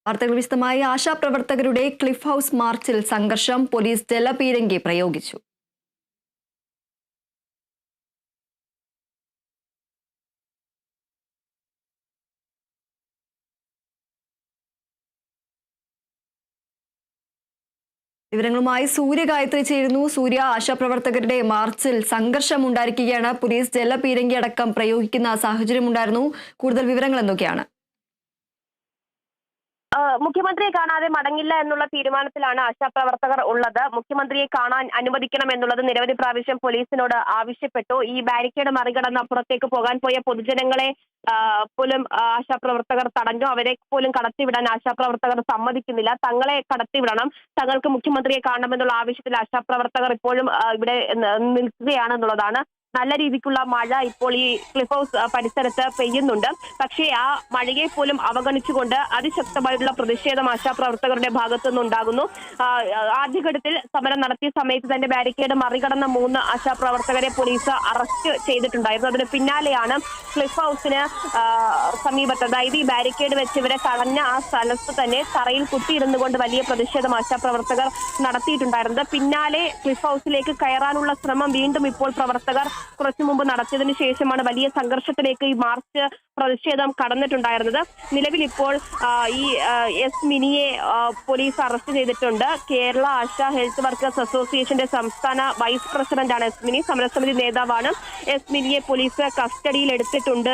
വാർത്തകൾ വിശദമായി. ആശാപ്രവർത്തകരുടെ cliff house മാർച്ചിൽ സംഘർഷം, പോലീസ് ജലപീരങ്കി പ്രയോഗിച്ചു. വിവരങ്ങളുമായി സൂര്യ ഗായത്രി ചേരുന്നു. സൂര്യ, ആശാപ്രവർത്തകരുടെ മാർച്ചിൽ സംഘർഷം ഉണ്ടായിരിക്കുകയാണ്. പോലീസ് ജലപീരങ്കി അടക്കം പ്രയോഗിക്കുന്ന സാഹചര്യം ഉണ്ടായിരുന്നു. കൂടുതൽ വിവരങ്ങൾ എന്തൊക്കെയാണ്? മുഖ്യമന്ത്രിയെ കാണാതെ മടങ്ങില്ല എന്നുള്ള തീരുമാനത്തിലാണ് ആശാപ്രവർത്തകർ ഉള്ളത്. മുഖ്യമന്ത്രിയെ കാണാൻ അനുവദിക്കണം എന്നുള്ളത് നിരവധി പ്രാവശ്യം പോലീസിനോട് ആവശ്യപ്പെട്ടു. ഈ ബാരിക്കേഡ് മറികടന്ന് അപ്പുറത്തേക്ക് പോകാൻ പോയ പൊതുജനങ്ങളെ പോലും ആശാപ്രവർത്തകർ തടഞ്ഞു. അവരെ പോലും കടത്തിവിടാൻ ആശാപ്രവർത്തകർ സമ്മതിക്കുന്നില്ല. തങ്ങളെ കടത്തിവിടണം, തങ്ങൾക്ക് മുഖ്യമന്ത്രിയെ കാണണമെന്നുള്ള ആവശ്യത്തിൽ ആശാപ്രവർത്തകർ ഇപ്പോഴും ഇവിടെ നിൽക്കുകയാണെന്നുള്ളതാണ്. നല്ല രീതിക്കുള്ള മഴ ഇപ്പോൾ ഈ ക്ലിഫ് ഹൗസ് പരിസരത്ത് പെയ്യുന്നുണ്ട്. പക്ഷേ ആ മഴയെ പോലും അവഗണിച്ചുകൊണ്ട് അതിശക്തമായിട്ടുള്ള പ്രതിഷേധം ആശാപ്രവർത്തകരുടെ ഭാഗത്തു നിന്നുണ്ടാകുന്നു. ആദ്യഘട്ടത്തിൽ സമരം നടത്തിയ സമയത്ത് തന്നെ ബാരിക്കേഡ് മറികടന്ന 3 ആശാപ്രവർത്തകരെ പോലീസ് അറസ്റ്റ് ചെയ്തിട്ടുണ്ടായിരുന്നു. അതിന് പിന്നാലെയാണ് ക്ലിഫ് ഹൗസിന് സമീപത്ത്, അതായത് ഈ ബാരിക്കേഡ് വെച്ച് ഇവരെ തടഞ്ഞ ആ സ്ഥലത്ത് തന്നെ തറയിൽ കുത്തിയിരുന്നു കൊണ്ട് വലിയ പ്രതിഷേധം ആശാപ്രവർത്തകർ നടത്തിയിട്ടുണ്ടായിരുന്നത്. പിന്നാലെ ക്ലിഫ് ഹൗസിലേക്ക് കയറാനുള്ള ശ്രമം വീണ്ടും ഇപ്പോൾ പ്രവർത്തകർ കുറച്ചു മുമ്പ് നടത്തിയതിനു ശേഷമാണ് വലിയ സംഘർഷത്തിലേക്ക് ഈ മാർച്ച് പ്രതിഷേധം കടന്നിട്ടുണ്ടായിരുന്നത്. നിലവിൽ ഇപ്പോൾ ഈ എസ് മിനിയെ പോലീസ് അറസ്റ്റ് ചെയ്തിട്ടുണ്ട്. കേരള ആശാ ഹെൽത്ത് വർക്കേഴ്സ് അസോസിയേഷന്റെ സംസ്ഥാന വൈസ് പ്രസിഡന്റാണ് എസ് മിനി. സമരസമിതി നേതാവാണ്. എസ് മിനിയെ പോലീസ് കസ്റ്റഡിയിൽ എടുത്തിട്ടുണ്ട്.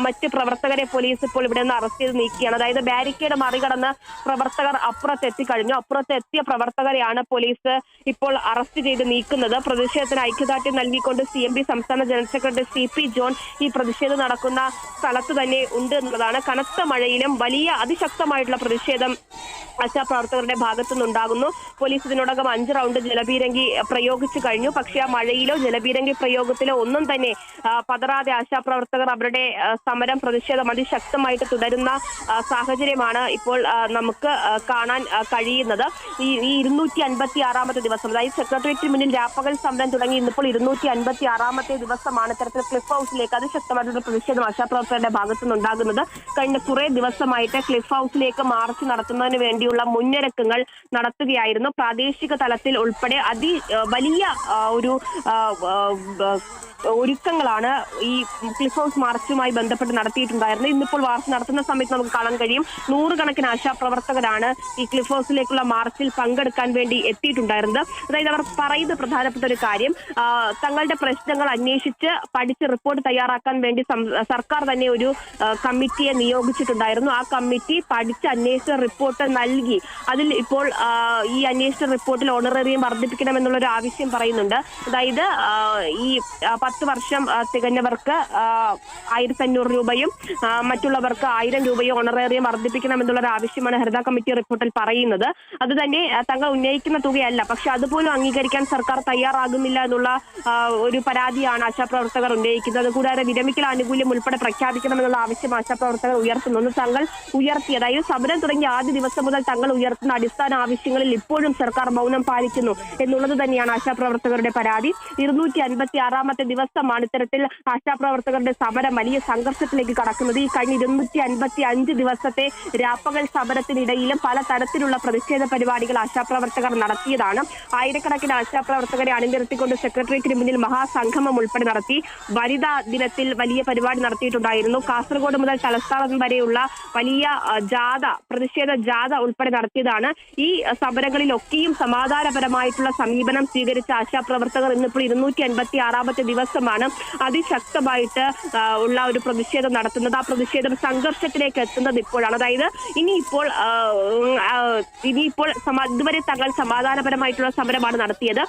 മറ്റ് പ്രവർത്തകരെ പോലീസ് ഇപ്പോൾ ഇവിടെ നിന്ന് അറസ്റ്റ് ചെയ്ത് നീക്കുകയാണ്. അതായത് ബാരിക്കേഡ് മറികടന്ന് പ്രവർത്തകർ അപ്പുറത്തെത്തിക്കഴിഞ്ഞു. അപ്പുറത്തെത്തിയ പ്രവർത്തകരെയാണ് പോലീസ് ഇപ്പോൾ അറസ്റ്റ് ചെയ്ത് നീക്കുന്നത്. പ്രതിഷേധത്തിന് ഐക്യദാർഢ്യം നൽകിക്കൊണ്ട് CMB സംസ്ഥാന ജനറൽ സെക്രട്ടറി CP ജോൺ ഈ പ്രതിഷേധം നടക്കുന്ന സ്ഥലത്ത് തന്നെ ഉണ്ട് എന്നുള്ളതാണ്. കനത്ത മഴയിലും വലിയ അതിശക്തമായിട്ടുള്ള പ്രതിഷേധം ആശാപ്രവർത്തകരുടെ ഭാഗത്തു നിന്നുണ്ടാകുന്നു. പോലീസ് ഇതിനോടകം 5 റൗണ്ട് ജലപീരങ്കി പ്രയോഗിച്ചു കഴിഞ്ഞു. പക്ഷേ ആ മഴയിലോ ജലപീരങ്കി പ്രയോഗത്തിലോ ഒന്നും തന്നെ പതറാതെ ആശാപ്രവർത്തകർ അവരുടെ സമരം പ്രതിഷേധം അതിശക്തമായിട്ട് തുടരുന്ന സാഹചര്യമാണ് ഇപ്പോൾ നമുക്ക് കാണാൻ കഴിയുന്നത്. ഈ 256ാമത്തെ ദിവസം, അതായത് സെക്രട്ടേറിയറ്റിന് മുന്നിൽ രാപ്പകൽ സമരം തുടങ്ങി ഇന്നിപ്പോൾ 256ാമത്തെ ദിവസമാണ് ഇത്തരത്തിൽ ക്ലിഫ് ഹൗസിലേക്ക് അതിശക്തമായിട്ടുള്ള പ്രതിഷേധം ആശാപ്രവർത്തകരുടെ ഭാഗത്തു നിന്നുണ്ടാകുന്നത്. കഴിഞ്ഞ കുറെ ദിവസമായിട്ട് ക്ലിഫ് ഹൗസിലേക്ക് മാർച്ച് നടത്തുന്നതിന് വേണ്ടിയുള്ള മുന്നൊരുക്കങ്ങൾ നടത്തുകയായിരുന്നു. പ്രാദേശിക തലത്തിൽ ഉൾപ്പെടെ വലിയ ഒരു ഒരുക്കങ്ങളാണ് ഈ ക്ലിഫ് ഹൗസ് മാർച്ചുമായി ബന്ധപ്പെട്ട് നടത്തിയിട്ടുണ്ടായിരുന്നത്. ഇന്നിപ്പോൾ മാർച്ച് നടത്തുന്ന സമയത്ത് നമുക്ക് കാണാൻ കഴിയും 100 കണക്കിന് ആശാപ്രവർത്തകരാണ് ഈ ക്ലിഫ് ഹൗസിലേക്കുള്ള മാർച്ചിൽ പങ്കെടുക്കാൻ വേണ്ടി എത്തിയിട്ടുണ്ടായിരുന്നത്. അതായത് അവർ പറയുന്ന പ്രധാനപ്പെട്ട ഒരു കാര്യം, തങ്ങളുടെ പ്രശ്നങ്ങൾ അന്വേഷിച്ച് പഠിച്ച് റിപ്പോർട്ട് തയ്യാറാക്കാൻ വേണ്ടി സർക്കാർ തന്നെ ഒരു കമ്മിറ്റിയെ നിയോഗിച്ചിട്ടുണ്ടായിരുന്നു. ആ കമ്മിറ്റി പഠിച്ച് അന്വേഷിച്ച റിപ്പോർട്ട് നൽകി. അതിൽ ഇപ്പോൾ ഈ അന്വേഷണ റിപ്പോർട്ടിൽ ഓണറേറിയം വർദ്ധിപ്പിക്കണമെന്നുള്ളൊരു ആവശ്യം പറയുന്നുണ്ട്. അതായത് ഈ 10 വർഷം തികഞ്ഞവർക്ക് 1500 രൂപയും മറ്റുള്ളവർക്ക് 1000 രൂപയും ഓണറേറിയം വർദ്ധിപ്പിക്കണമെന്നുള്ളൊരു ആവശ്യമാണ് ഹരിത കമ്മിറ്റി റിപ്പോർട്ടിൽ പറയുന്നത്. അത് തന്നെ തങ്ങൾ ഉന്നയിക്കുന്ന തുകയല്ല, പക്ഷെ അതുപോലും അംഗീകരിക്കാൻ സർക്കാർ തയ്യാറാകുന്നില്ല എന്നുള്ള ഒരു പരാതിയാണ് ആശാപ്രവർത്തകർ ഉന്നയിക്കുന്നത്. കൂടാതെ വിരമിക്കൽ ആനുകൂല്യം ഉൾപ്പെടെ പ്രഖ്യാപിക്കണമെന്നുള്ള ആവശ്യം ആശാപ്രവർത്തകർ ഉയർത്തുന്നു. തങ്ങൾ ഉയർത്തി, അതായത് സമരം തുടങ്ങിയ ആദ്യ ദിവസം മുതൽ തങ്ങൾ ഉയർത്തുന്ന അടിസ്ഥാന ആവശ്യങ്ങളിൽ ഇപ്പോഴും സർക്കാർ മൗനം പാലിക്കുന്നു എന്നുള്ളത് തന്നെയാണ് ആശാപ്രവർത്തകരുടെ പരാതി. 256ാമത്തെ ദിവസമാണ് ഇത്തരത്തിൽ ആശാപ്രവർത്തകരുടെ സമരം വലിയ സംഘർഷത്തിലേക്ക് കടക്കുന്നത്. ഈ കഴിഞ്ഞ 255 ദിവസത്തെ രാപ്പകൽ സമരത്തിനിടയിലും പല തരത്തിലുള്ള പ്രതിഷേധ പരിപാടികൾ ആശാപ്രവർത്തകർ നടത്തിയതാണ്. ആയിരക്കണക്കിന് ആശാപ്രവർത്തകരെ അണിനിരത്തിക്കൊണ്ട് സെക്രട്ടേറിയറ്റിന് മുന്നിൽ മഹാസംഗമം ഉൾപ്പെടെ നടത്തി. വനിതാ ദിനത്തിൽ വലിയ പരിപാടി നടത്തിയിട്ടുണ്ടായിരുന്നു. കാസർഗോഡ് മുതൽ തലസ്ഥാനം വരെയുള്ള വലിയ ജാഥ, പ്രതിഷേധ ജാഥ ഉൾപ്പെടെ നടത്തിയതാണ്. ഈ സമരങ്ങളിലൊക്കെയും സമാധാനപരമായിട്ടുള്ള സമീപനം സ്വീകരിച്ച ആശാപ്രവർത്തകർ ഇന്നിപ്പോൾ 256ാമത്തെ ദിവസമാണ് അതിശക്തമായിട്ട് ഉള്ള ഒരു പ്രതിഷേധം നടത്തുന്നത്. ആ പ്രതിഷേധം സംഘർഷത്തിലേക്ക് എത്തുന്നത് ഇപ്പോഴാണ്. അതായത് ഇനിയിപ്പോൾ ഇതുവരെ തങ്ങൾ സമാധാനപരമായിട്ടുള്ള സമരമാണ് നടത്തിയത്.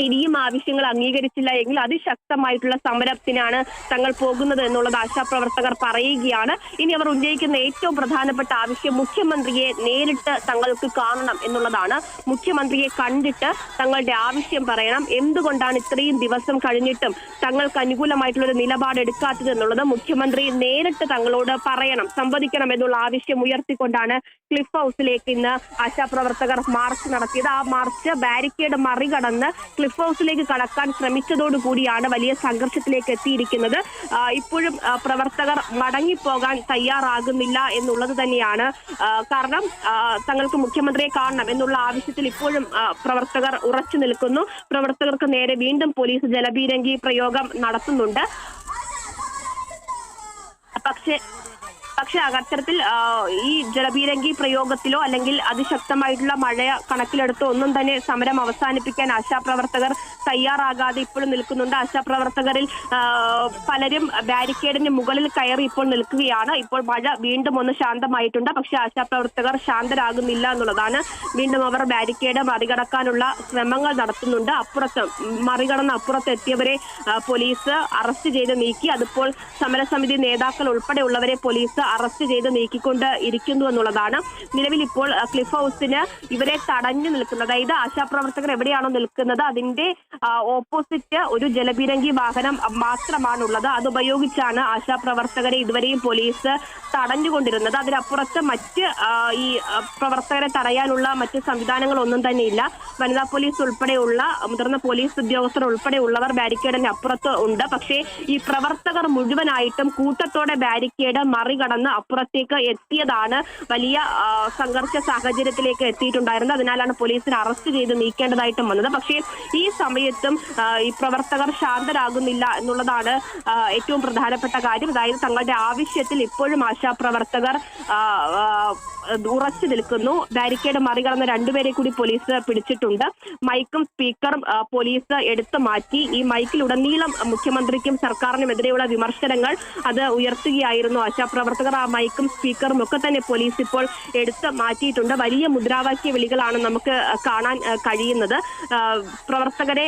ഇനിയും ആവശ്യങ്ങൾ അംഗീകരിച്ചില്ല എങ്കിൽ അതിശക്തമായിട്ടുള്ള സമരത്തിനാണ് തങ്ങൾ പോകുന്നത് എന്നുള്ളത് ആശാപ്രവർത്തകർ പറയുകയാണ്. ഇനി അവർ ഉന്നയിക്കുന്ന ഏറ്റവും പ്രധാനപ്പെട്ട ആവശ്യം മുഖ്യമന്ത്രിയെ നേരിട്ട് തങ്ങൾക്ക് കാണണം എന്നുള്ളതാണ്. മുഖ്യമന്ത്രിയെ കണ്ടിട്ട് തങ്ങളുടെ ആവശ്യം പറയണം. എന്തുകൊണ്ടാണ് ഇത്രയും ദിവസം കഴിഞ്ഞിട്ടും തങ്ങൾക്ക് അനുകൂലമായിട്ടുള്ള ഒരു നിലപാട് എടുക്കാത്തത് എന്നുള്ളത് മുഖ്യമന്ത്രി നേരിട്ട് തങ്ങളോട് പറയണം, സംവദിക്കണം എന്നുള്ള ആവശ്യം ഉയർത്തിക്കൊണ്ടാണ് ക്ലിഫ് ഹൗസിലേക്ക് ഇന്ന് ആശാപ്രവർത്തകർ മാർച്ച് നടത്തിയത്. ആ മാർച്ച് ബാരിക്കേഡ് മറികടന്ന് ക്ലിഫ് ഹൗസിലേക്ക് കടക്കാൻ ശ്രമിച്ചതോടുകൂടിയാണ് വലിയ സംഘർഷത്തിലേക്ക് എത്തിയിരിക്കുന്നത്. ഇപ്പോഴും പ്രവർത്തകർ മടങ്ങിപ്പോകാൻ തയ്യാറാകുന്നില്ല എന്നുള്ളത് തന്നെയാണ്. കാരണം തങ്ങൾക്ക് മുഖ്യമന്ത്രിയെ കാണണം എന്നുള്ള ആവശ്യത്തിൽ ഇപ്പോഴും പ്രവർത്തകർ ഉറച്ചു നിൽക്കുന്നു. പ്രവർത്തകർക്ക് നേരെ വീണ്ടും പോലീസ് ജലപീരങ്കി പ്രയോഗം നടത്തുന്നുണ്ട്. പക്ഷേ അത്തരത്തിൽ ഈ ജലപീരങ്കി പ്രയോഗത്തിലോ അല്ലെങ്കിൽ അതിശക്തമായിട്ടുള്ള മഴ കണക്കിലെടുത്തോ ഒന്നും തന്നെ സമരം അവസാനിപ്പിക്കാൻ ആശാപ്രവർത്തകർ തയ്യാറാകാതെ ഇപ്പോഴും നിൽക്കുന്നുണ്ട്. ആശാപ്രവർത്തകരിൽ പലരും ബാരിക്കേഡിന് മുകളിൽ കയറി ഇപ്പോൾ നിൽക്കുകയാണ്. ഇപ്പോൾ മഴ വീണ്ടും ഒന്ന് ശാന്തമായിട്ടുണ്ട്. പക്ഷേ ആശാപ്രവർത്തകർ ശാന്തരാകുന്നില്ല എന്നുള്ളതാണ്. വീണ്ടും അവർ ബാരിക്കേഡ് മറികടക്കാനുള്ള ശ്രമങ്ങൾ നടത്തുന്നുണ്ട്. അപ്പുറത്ത് എത്തിയവരെ പോലീസ് അറസ്റ്റ് ചെയ്ത് നീക്കി. അതിപ്പോൾ സമരസമിതി നേതാക്കൾ ഉൾപ്പെടെയുള്ളവരെ പോലീസ് അറസ്റ്റ് ചെയ്ത് നീക്കിക്കൊണ്ട് ഇരിക്കുന്നു എന്നുള്ളതാണ്. നിലവിൽ ഇപ്പോൾ ക്ലിഫ് ഹൗസിന് ഇവരെ തടഞ്ഞു നിൽക്കുന്നത്, അതായത് ആശാപ്രവർത്തകർ എവിടെയാണോ നിൽക്കുന്നത് അതിന്റെ ഓപ്പോസിറ്റ് ഒരു ജലപീരങ്കി വാഹനം മാത്രമാണുള്ളത്. അതുപയോഗിച്ചാണ് ആശാപ്രവർത്തകരെ ഇതുവരെയും പോലീസ് തടഞ്ഞുകൊണ്ടിരുന്നത്. അതിനപ്പുറത്ത് മറ്റ് ഈ പ്രവർത്തകരെ തടയാനുള്ള മറ്റ് സംവിധാനങ്ങളൊന്നും തന്നെയില്ല. വനിതാ പോലീസ് ഉൾപ്പെടെയുള്ള മുതിർന്ന പോലീസ് ഉദ്യോഗസ്ഥർ ഉൾപ്പെടെയുള്ളവർ ബാരിക്കേഡിന് അപ്പുറത്ത് ഉണ്ട്. പക്ഷേ ഈ പ്രവർത്തകർ മുഴുവനായിട്ടും കൂട്ടത്തോടെ ബാരിക്കേഡ് മറികടന്ന് അപ്പുറത്തേക്ക് എത്തിയതാണ് വലിയ സംഘർഷ സാഹചര്യത്തിലേക്ക് എത്തിയിട്ടുണ്ടായിരുന്നത്. അതിനാലാണ് പോലീസിനെ അറസ്റ്റ് ചെയ്ത് നീക്കേണ്ടതായിട്ടും വന്നത്. പക്ഷേ ഈ സമയത്തും ഈ പ്രവർത്തകർ ശാന്തരാകുന്നില്ല എന്നുള്ളതാണ് ഏറ്റവും പ്രധാനപ്പെട്ട കാര്യം. അതായത് തങ്ങളുടെ ആവശ്യത്തിൽ ഇപ്പോഴും ആശാപ്രവർത്തകർ ഉറച്ചു നിൽക്കുന്നു. ബാരിക്കേഡ് മറികടന്ന് രണ്ടുപേരെ കൂടി പോലീസ് പിടിച്ചിട്ടുണ്ട്. മൈക്കും സ്പീക്കറും പോലീസ് എടുത്തു മാറ്റി. ഈ മൈക്കിലുടനീളം മുഖ്യമന്ത്രിക്കും സർക്കാരിനുമെതിരെയുള്ള വിമർശനങ്ങൾ അത് ഉയർത്തുകയായിരുന്നു ആശാപ്രവർത്തകർ. ആ മൈക്കും സ്പീക്കറും ഒക്കെ തന്നെ പോലീസ് ഇപ്പോൾ എടുത്ത് മാറ്റിയിട്ടുണ്ട്. വലിയ മുദ്രാവാക്യ വിളികളാണ് നമുക്ക് കാണാൻ കഴിയുന്നത്. പ്രവർത്തകരെ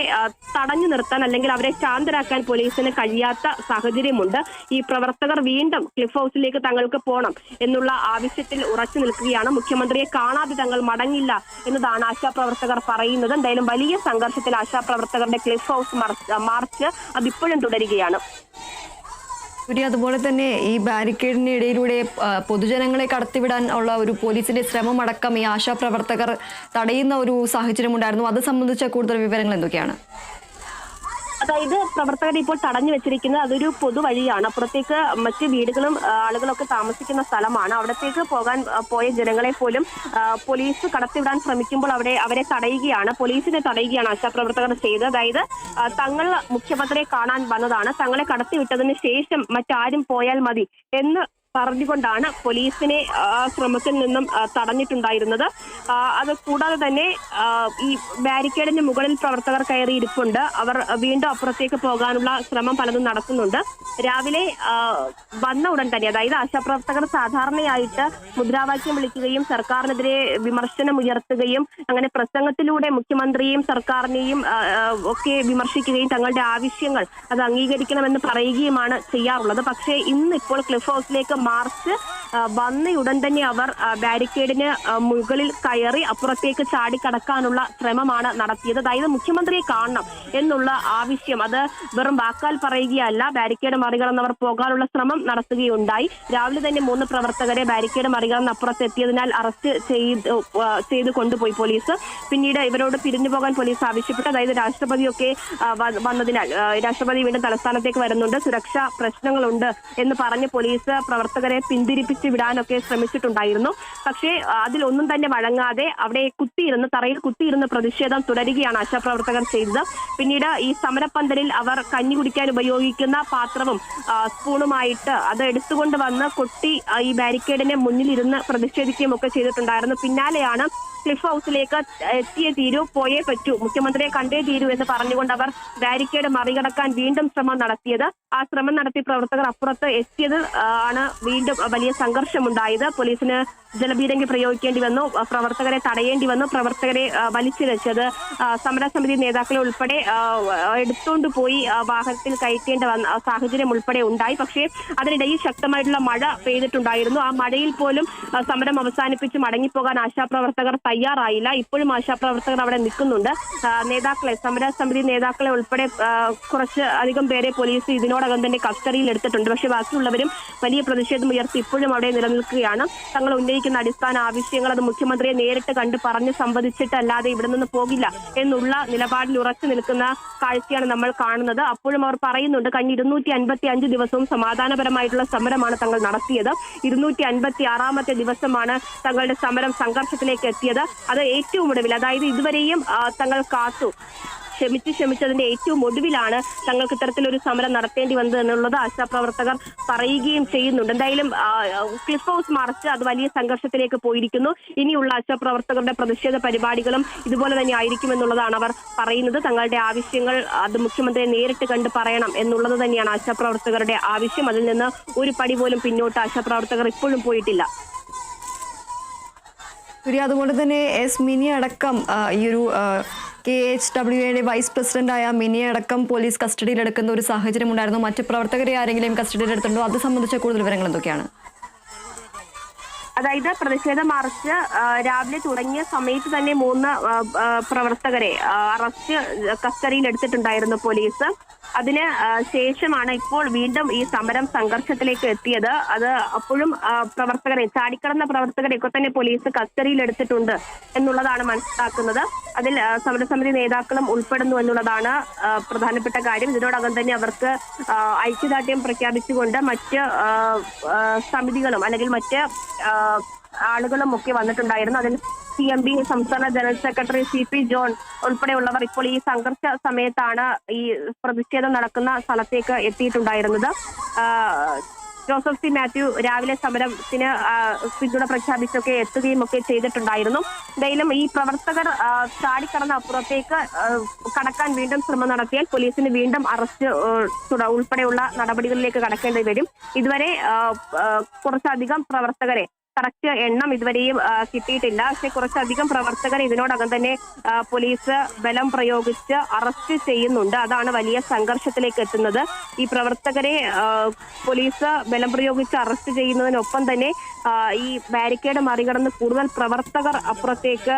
തടഞ്ഞു നിർത്താൻ അല്ലെങ്കിൽ അവരെ ശാന്തരാക്കാൻ പോലീസിന് കഴിയാത്ത സാഹചര്യമുണ്ട്. ഈ പ്രവർത്തകർ വീണ്ടും ക്ലിഫ് ഹൗസിലേക്ക് തങ്ങൾക്ക് പോകണം എന്നുള്ള ആവശ്യത്തിൽ ഉറച്ചു നിൽക്കുകയാണ്. മുഖ്യമന്ത്രിയെ കാണാതെ തങ്ങൾ മടങ്ങില്ല എന്നതാണ് ആശാപ്രവർത്തകർ പറയുന്നത്. എന്തായാലും വലിയ സംഘർഷത്തിൽ ആശാപ്രവർത്തകരുടെ ക്ലിഫ് ഹൗസ് മാർച്ച് അതിപ്പോഴും തുടരുകയാണ്. അതുപോലെ തന്നെ ഈ ബാരിക്കേഡിന് ഇടയിലൂടെ പൊതുജനങ്ങളെ കടത്തിവിടാൻ ഉള്ള ഒരു പോലീസിന്റെ ശ്രമം അടക്കം ഈ ആശാപ്രവർത്തകർ തടയുന്ന ഒരു സാഹചര്യം ഉണ്ടായിരുന്നു. അത് സംബന്ധിച്ച കൂടുതൽ വിവരങ്ങൾ എന്തൊക്കെയാണ്? അതായത് പ്രവർത്തകരെ ഇപ്പോൾ തടഞ്ഞു വെച്ചിരിക്കുന്നത് അതൊരു പൊതുവഴിയാണ്. അപ്പുറത്തേക്ക് മറ്റ് വീടുകളും ആളുകളൊക്കെ താമസിക്കുന്ന സ്ഥലമാണ്. അവിടത്തേക്ക് പോയ ജനങ്ങളെ പോലും പോലീസ് കടത്തിവിടാൻ ശ്രമിക്കുമ്പോൾ അവരെ തടയുകയാണ്, പോലീസിനെ തടയുകയാണ് ആശാപ്രവർത്തകർ ചെയ്തത്. അതായത് തങ്ങൾ മുഖ്യമന്ത്രിയെ കാണാൻ വന്നതാണ്, തങ്ങളെ കടത്തിവിട്ടതിന് ശേഷം മറ്റാരും പോയാൽ മതി എന്ന് പറഞ്ഞുകൊണ്ടാണ് പോലീസിനെ ശ്രമത്തിൽ നിന്നും തടഞ്ഞിട്ടുണ്ടായിരുന്നത്. അത് കൂടാതെ തന്നെ ഈ ബാരിക്കേഡിന് മുകളിൽ പ്രവർത്തകർ കയറി ഇരിപ്പുണ്ട്. അവർ വീണ്ടും അപ്പുറത്തേക്ക് പോകാനുള്ള ശ്രമം പലതും നടത്തുന്നുണ്ട്. രാവിലെ വന്ന ഉടൻ തന്നെ, അതായത് ആശാപ്രവർത്തകർ സാധാരണയായിട്ട് മുദ്രാവാക്യം വിളിക്കുകയും സർക്കാരിനെതിരെ വിമർശനം ഉയർത്തുകയും അങ്ങനെ പ്രസംഗത്തിലൂടെ മുഖ്യമന്ത്രിയെയും സർക്കാരിനെയും ഒക്കെ വിമർശിക്കുകയും തങ്ങളുടെ ആവശ്യങ്ങൾ അത് അംഗീകരിക്കണമെന്ന് പറയുകയുമാണ് ചെയ്യാറുള്ളത്. പക്ഷേ ഇന്നിപ്പോൾ ക്ലിഫ് ഹൗസിലേക്ക് മാർച്ച് വന്നയുടൻ തന്നെ അവർ ബാരിക്കേഡിന് മുകളിൽ കയറി അപ്പുറത്തേക്ക് ചാടിക്കടക്കാനുള്ള ശ്രമമാണ് നടത്തിയത്. അതായത് മുഖ്യമന്ത്രിയെ കാണണം എന്നുള്ള ആവശ്യം അത് വെറും വാക്കാൽ പറയുകയല്ല, ബാരിക്കേഡ് മറികടന്നവർ പോകാനുള്ള ശ്രമം നടത്തുകയുണ്ടായി. രാവിലെ തന്നെ 3 പ്രവർത്തകരെ ബാരിക്കേഡ് മറികടന്ന് അപ്പുറത്തെത്തിയതിനാൽ അറസ്റ്റ് ചെയ്ത് കൊണ്ടുപോയി പോലീസ്. പിന്നീട് ഇവരോട് പിരിഞ്ഞു പോകാൻ പോലീസ് ആവശ്യപ്പെട്ടു. അതായത് രാഷ്ട്രപതിയൊക്കെ വന്നതിനാൽ രാഷ്ട്രപതി വീണ്ടും തലസ്ഥാനത്തേക്ക് വരുന്നുണ്ട്, സുരക്ഷാ പ്രശ്നങ്ങളുണ്ട് എന്ന് പറഞ്ഞ് പോലീസ് പ്രവർത്തകരെ പിന്തിരിപ്പിച്ച് വിടാനൊക്കെ ശ്രമിച്ചിട്ടുണ്ടായിരുന്നു. പക്ഷേ അതിലൊന്നും തന്നെ വഴങ്ങാതെ അവിടെ തറയിൽ കുത്തിയിരുന്ന് പ്രതിഷേധം തുടരുകയാണ് ആശാപ്രവർത്തകർ ചെയ്തത്. പിന്നീട് ഈ സമരപ്പന്തലിൽ അവർ കഞ്ഞി കുടിക്കാൻ ഉപയോഗിക്കുന്ന പാത്രവും സ്പൂണുമായിട്ട് അത് എടുത്തുകൊണ്ട് വന്ന് കൊട്ടി ഈ ബാരിക്കേഡിന് മുന്നിലിരുന്ന് പ്രതിഷേധിക്കുകയും ഒക്കെ ചെയ്തിട്ടുണ്ടായിരുന്നു. പിന്നാലെയാണ് ക്ലിഫ് ഹൗസിലേക്ക് എത്തിയേ തീരൂ, പോയേ പറ്റൂ, മുഖ്യമന്ത്രിയെ കണ്ടേ തീരൂ എന്ന് പറഞ്ഞുകൊണ്ട് അവർ ബാരിക്കേഡ് മറികടക്കാൻ വീണ്ടും ശ്രമം നടത്തിയത്. ആ ശ്രമം നടത്തി പ്രവർത്തകർ അപ്പുറത്ത് എത്തിയത് ആണ് വീണ്ടും വലിയ സംഘർഷമുണ്ടായത്. പോലീസിന് ജലപീരങ്കി പ്രയോഗിക്കേണ്ടി വന്നു, പ്രവർത്തകരെ തടയേണ്ടി വന്നു, പ്രവർത്തകരെ വലിച്ചിഴച്ചത് സമരസമിതി നേതാക്കളെ ഉൾപ്പെടെ എടുത്തുകൊണ്ട് പോയി വാഹനത്തിൽ കയറ്റേണ്ട സാഹചര്യം ഉൾപ്പെടെ ഉണ്ടായി. പക്ഷേ അതിനിടയിൽ ശക്തമായിട്ടുള്ള മഴ പെയ്തിട്ടുണ്ടായിരുന്നു. ആ മഴയിൽ പോലും സമരം അവസാനിപ്പിച്ച് മടങ്ങിപ്പോകാൻ ആശാപ്രവർത്തകർ തയ്യാറായില്ല. ഇപ്പോഴും ആശാപ്രവർത്തകർ അവിടെ നിൽക്കുന്നുണ്ട്. നേതാക്കളെ, സമരസമിതി നേതാക്കളെ ഉൾപ്പെടെ കുറച്ച് അധികം പേരെ പോലീസ് ഇതിനോടകം തന്നെ കസ്റ്റഡിയിൽ എടുത്തിട്ടുണ്ട്. പക്ഷെ ബാക്കിയുള്ളവരും വലിയ പ്രതിഷേധം ഉയർത്തി ഇപ്പോഴും അവിടെ നിലനിൽക്കുകയാണ്. തങ്ങൾ ഉന്നയിക്കുന്ന അടിസ്ഥാന ആവശ്യങ്ങൾ അത് മുഖ്യമന്ത്രിയെ നേരിട്ട് കണ്ട് പറഞ്ഞ് സംവദിച്ചിട്ടല്ലാതെ ഇവിടെ നിന്ന് പോകില്ല എന്നുള്ള നിലപാടിൽ ഉറച്ചു നിൽക്കുന്ന കാഴ്ചയാണ് നമ്മൾ കാണുന്നത്. അപ്പോഴും അവർ പറയുന്നുണ്ട്, കഴിഞ്ഞ 255 ദിവസവും സമാധാനപരമായിട്ടുള്ള സമരമാണ് തങ്ങൾ നടത്തിയത്. 256ാമത്തെ ദിവസമാണ് തങ്ങളുടെ സമരം സംഘർഷത്തിലേക്ക് എത്തിയത്. അത് ഏറ്റവും ഒടുവിൽ, അതായത് ഇതുവരെയും തങ്ങൾ കാത്തു ക്ഷമിച്ചതിന്റെ ഏറ്റവും ഒടുവിലാണ് തങ്ങൾക്ക് ഇത്തരത്തിലൊരു സമരം നടത്തേണ്ടി വന്നത് എന്നുള്ളത് ആശാപ്രവർത്തകർ പറയുകയും ചെയ്യുന്നുണ്ട്. എന്തായാലും ക്ലിഫ് ഹൗസ് മാർച്ച് അത് വലിയ സംഘർഷത്തിലേക്ക് പോയിരിക്കുന്നു. ഇനിയുള്ള ആശാപ്രവർത്തകരുടെ പ്രതിഷേധ പരിപാടികളും ഇതുപോലെ തന്നെ ആയിരിക്കും എന്നുള്ളതാണ് അവർ പറയുന്നത്. തങ്ങളുടെ ആവശ്യങ്ങൾ അത് മുഖ്യമന്ത്രിയെ നേരിട്ട് കണ്ട് പറയണം എന്നുള്ളത് തന്നെയാണ് ആശാപ്രവർത്തകരുടെ ആവശ്യം. അതിൽ നിന്ന് ഒരു പടി പോലും പിന്നോട്ട് ആശാപ്രവർത്തകർ ഇപ്പോഴും പോയിട്ടില്ല. അതുകൊണ്ട് തന്നെ എസ് മിനി അടക്കം ഈ ഒരു KHWA വൈസ് പ്രസിഡന്റായ മിനി അടക്കം പോലീസ് കസ്റ്റഡിയിലെടുക്കുന്ന ഒരു സാഹചര്യം ഉണ്ടായിരുന്നു. മറ്റ് പ്രവർത്തകരെ ആരെങ്കിലും കസ്റ്റഡിയിലെടുത്തിട്ടുണ്ടോ? അത് സംബന്ധിച്ച കൂടുതൽ വിവരങ്ങൾ എന്തൊക്കെയാണ്? അതായത് പ്രതിഷേധ മാർച്ച് രാവിലെ തുടങ്ങിയ സമയത്ത് തന്നെ 3 പ്രവർത്തകരെ കസ്റ്റഡിയിൽ എടുത്തിട്ടുണ്ടായിരുന്നു പോലീസ്. അതിന് ശേഷമാണ് ഇപ്പോൾ വീണ്ടും ഈ സമരം സംഘർഷത്തിലേക്ക് എത്തിയത്. അത് അപ്പോഴും പ്രവർത്തകരെ, ചാടിക്കടന്ന പ്രവർത്തകരെയൊക്കെ തന്നെ പോലീസ് കസ്റ്റഡിയിൽ എടുത്തിട്ടുണ്ട് എന്നുള്ളതാണ് മനസ്സിലാക്കുന്നത്. അതിൽ സമരസമിതി നേതാക്കളും ഉൾപ്പെടുന്നു എന്നുള്ളതാണ് പ്രധാനപ്പെട്ട കാര്യം. ഇതിനോടകം തന്നെ അവർക്ക് ഐക്യദാർഢ്യം പ്രഖ്യാപിച്ചുകൊണ്ട് മറ്റ് സമിതികളും അല്ലെങ്കിൽ മറ്റ് ആളുകളും ഒക്കെ വന്നിട്ടുണ്ടായിരുന്നു. അതിൽ CMB സംസ്ഥാന ജനറൽ സെക്രട്ടറി CP ജോൺ ഉൾപ്പെടെയുള്ളവർ ഇപ്പോൾ ഈ സംഘർഷ സമയത്താണ് ഈ പ്രതിഷേധം നടക്കുന്ന സ്ഥലത്തേക്ക് എത്തിയിട്ടുണ്ടായിരുന്നത്. ജോസഫ് സി മാത്യു രാവിലെ സമരത്തിന് പിന്തുണ പ്രഖ്യാപിച്ചൊക്കെ എത്തുകയും ഒക്കെ ചെയ്തിട്ടുണ്ടായിരുന്നു. എന്തായാലും ഈ പ്രവർത്തകർ ചാടിക്കടന്ന് അപ്പുറത്തേക്ക് കടക്കാൻ വീണ്ടും ശ്രമം നടത്തിയാൽ പോലീസിന് വീണ്ടും അറസ്റ്റ് ഉൾപ്പെടെയുള്ള നടപടികളിലേക്ക് കടക്കേണ്ടി വരും. ഇതുവരെ കുറച്ചധികം പ്രവർത്തകരെ, കറക്റ്റ് എണ്ണം ഇതുവരെയും കിട്ടിയിട്ടില്ല, പക്ഷെ കുറച്ചധികം പ്രവർത്തകരെ ഇതിനോടകം തന്നെ പോലീസ് ബലം പ്രയോഗിച്ച് അറസ്റ്റ് ചെയ്യുന്നുണ്ട്. അതാണ് വലിയ സംഘർഷത്തിലേക്ക് എത്തുന്നത്. ഈ പ്രവർത്തകരെ പോലീസ് ബലം പ്രയോഗിച്ച് അറസ്റ്റ് ചെയ്യുന്നതിനൊപ്പം തന്നെ ഈ ബാരിക്കേഡ് മറികടന്ന് കൂടുതൽ പ്രവർത്തകർ അപ്പുറത്തേക്ക്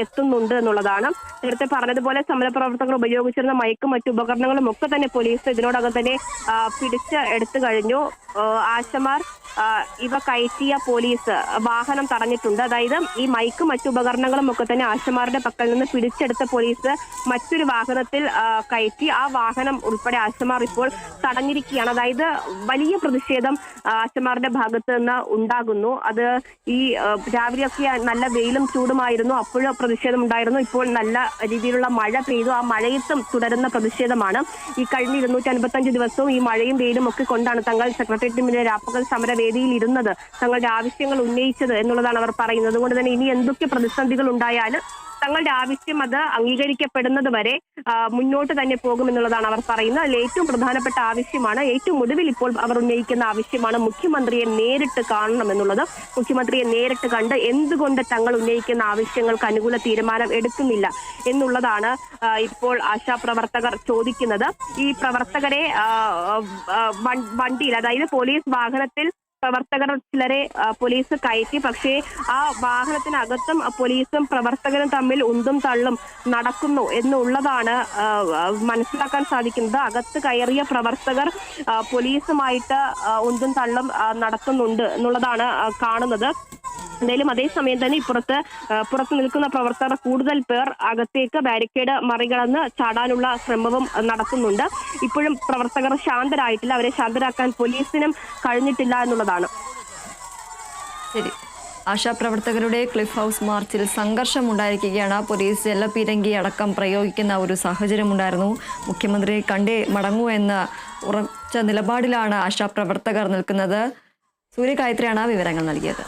എത്തുന്നുണ്ട് എന്നുള്ളതാണ്. നേരത്തെ പറഞ്ഞതുപോലെ സമരപ്രവർത്തകർ ഉപയോഗിച്ചിരുന്ന മയക്കും മറ്റു ഉപകരണങ്ങളും ഒക്കെ തന്നെ പോലീസ് ഇതിനോടകം തന്നെ പിടിച്ച് എടുത്തു കഴിഞ്ഞു. ആശമാർ ഇവ കയറ്റിയ പോലീസ് വാഹനം തടഞ്ഞിട്ടുണ്ട്. അതായത് ഈ മൈക്കും മറ്റു ഉപകരണങ്ങളും ഒക്കെ തന്നെ ആശമാരുടെ പക്കൽ നിന്ന് പിടിച്ചെടുത്ത പോലീസ് മറ്റൊരു വാഹനത്തിൽ കയറ്റി. ആ വാഹനം ഉൾപ്പെടെ ആശമാർ ഇപ്പോൾ തടഞ്ഞിരിക്കുകയാണ്. അതായത് വലിയ പ്രതിഷേധം ആശമാരുടെ ഭാഗത്ത് നിന്ന് ഉണ്ടാകുന്നു. അത് ഈ രാവിലെയൊക്കെ നല്ല വെയിലും ചൂടുമായിരുന്നു, അപ്പോഴും പ്രതിഷേധം ഉണ്ടായിരുന്നു. ഇപ്പോൾ നല്ല രീതിയിലുള്ള മഴ പെയ്തു. ആ മഴയത്തും തുടരുന്ന പ്രതിഷേധമാണ്. ഈ കഴിഞ്ഞ 255 ദിവസവും ഈ മഴയും വെയിലും ഒക്കെ കൊണ്ടാണ് തങ്ങൾ സെക്രട്ടേറിയറ്റിന് മുന്നിൽ രാപ്പകൽ സമരവേദിയിൽ ഇരുന്നത്, തങ്ങളുടെ ആവശ്യങ്ങൾ ഉന്നയിച്ചത് എന്നുള്ളതാണ് അവർ പറയുന്നത്. അതുകൊണ്ട് തന്നെ ഇനി എന്തൊക്കെ പ്രതിസന്ധികൾ ഉണ്ടായാലും തങ്ങളുടെ ആവശ്യം അത് അംഗീകരിക്കപ്പെടുന്നത് വരെ മുന്നോട്ട് തന്നെ പോകുമെന്നുള്ളതാണ് അവർ പറയുന്നത്. അതിൽ ഏറ്റവും പ്രധാനപ്പെട്ട ആവശ്യമാണ്, ഏറ്റവും ഒടുവിൽ ഇപ്പോൾ അവർ ഉന്നയിക്കുന്ന ആവശ്യമാണ് മുഖ്യമന്ത്രിയെ നേരിട്ട് കാണണം എന്നുള്ളത്. മുഖ്യമന്ത്രിയെ നേരിട്ട് കണ്ട് എന്തുകൊണ്ട് തങ്ങൾ ഉന്നയിക്കുന്ന ആവശ്യങ്ങൾക്ക് അനുകൂല തീരുമാനം എടുക്കുന്നില്ല എന്നുള്ളതാണ് ഇപ്പോൾ ആശാപ്രവർത്തകർ ചോദിക്കുന്നത്. ഈ പ്രവർത്തകരെ വണ്ടിയിൽ, അതായത് പോലീസ് വാഹനത്തിൽ പ്രവർത്തകർ ചിലരെ പോലീസ് കയറ്റി. പക്ഷേ ആ വാഹനത്തിനകത്തും പോലീസും പ്രവർത്തകരും തമ്മിൽ ഉന്തും തള്ളും നടക്കുന്നു എന്നുള്ളതാണ് മനസ്സിലാക്കാൻ സാധിക്കുന്നത്. അകത്ത് കയറിയ പ്രവർത്തകർ പോലീസുമായിട്ട് ഉന്തും തള്ളും നടത്തുന്നുണ്ട് എന്നുള്ളതാണ് കാണുന്നത്. എന്തായാലും അതേസമയം തന്നെ പുറത്ത് നിൽക്കുന്ന പ്രവർത്തകർ കൂടുതൽ പേർ അകത്തേക്ക് ബാരിക്കേഡ് മറികടന്ന് ചാടാനുള്ള ശ്രമവും നടത്തുന്നുണ്ട്. ഇപ്പോഴും പ്രവർത്തകർ ശാന്തരായിട്ടില്ല. അവരെ ശാന്തരാക്കാൻ പോലീസിനും കഴിഞ്ഞിട്ടില്ല എന്നുള്ളതാണ്. ശരി, ആശാപ്രവർത്തകരുടെ ക്ലിഫ് ഹൗസ് മാർച്ചിൽ സംഘർഷമുണ്ടായിരിക്കുകയാണ്. പോലീസ് ജലപീരങ്കി അടക്കം പ്രയോഗിക്കുന്ന ഒരു സാഹചര്യമുണ്ടായിരുന്നു. മുഖ്യമന്ത്രിയെ കണ്ടേ മടങ്ങൂ എന്ന ഉറച്ച നിലപാടിലാണ് ആശാപ്രവർത്തകർ നിൽക്കുന്നത്. സൂര്യഗായത്രിയാണ് വിവരങ്ങൾ നൽകിയത്.